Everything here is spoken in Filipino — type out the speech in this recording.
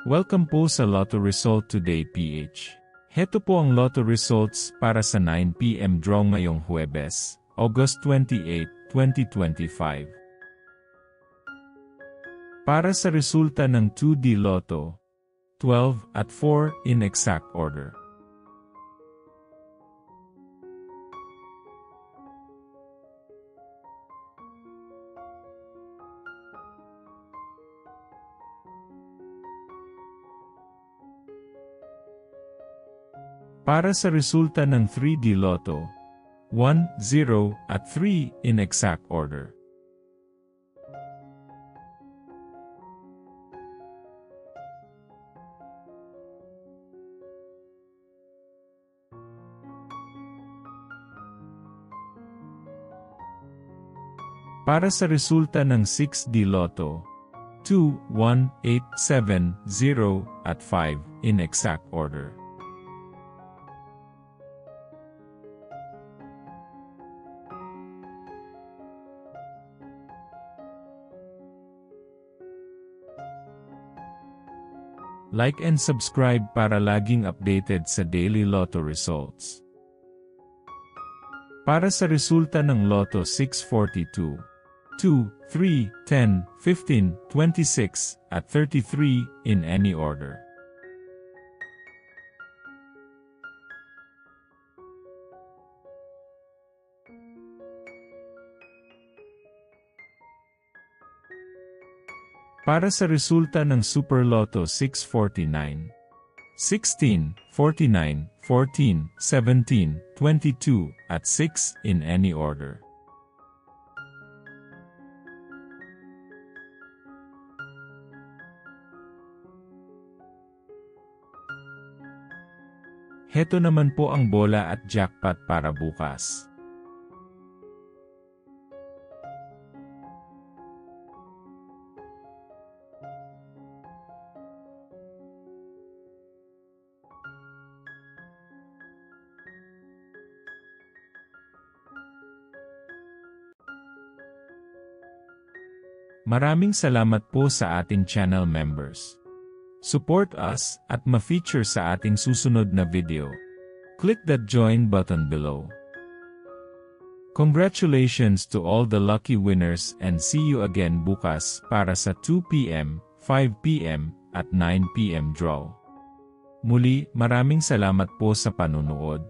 Welcome po sa Lotto Result Today PH. Heto po ang Lotto Results para sa 9 PM draw ngayong Huwebes, August 28, 2025. Para sa resulta ng 2D Lotto, 12 at 4 in exact order. Para sa resulta ng 3D Lotto, 1, 0, at 3 in exact order. Para sa resulta ng 6D Lotto, 2, 1, 8, 7, 0, at 5 in exact order. Like and subscribe para laging updated sa daily Lotto results. Para sa resulta ng Lotto 642, 2, 3, 10, 15, 26, at 33 in any order. Para sa resulta ng Super Lotto 649, 16, 49, 14, 17, 22, at 6 in any order. Heto naman po ang bola at jackpot para bukas. Maraming salamat po sa ating channel members. Support us at ma-feature sa ating susunod na video. Click that join button below. Congratulations to all the lucky winners and see you again bukas para sa 2 PM, 5 PM, at 9 PM draw. Muli, maraming salamat po sa panunood.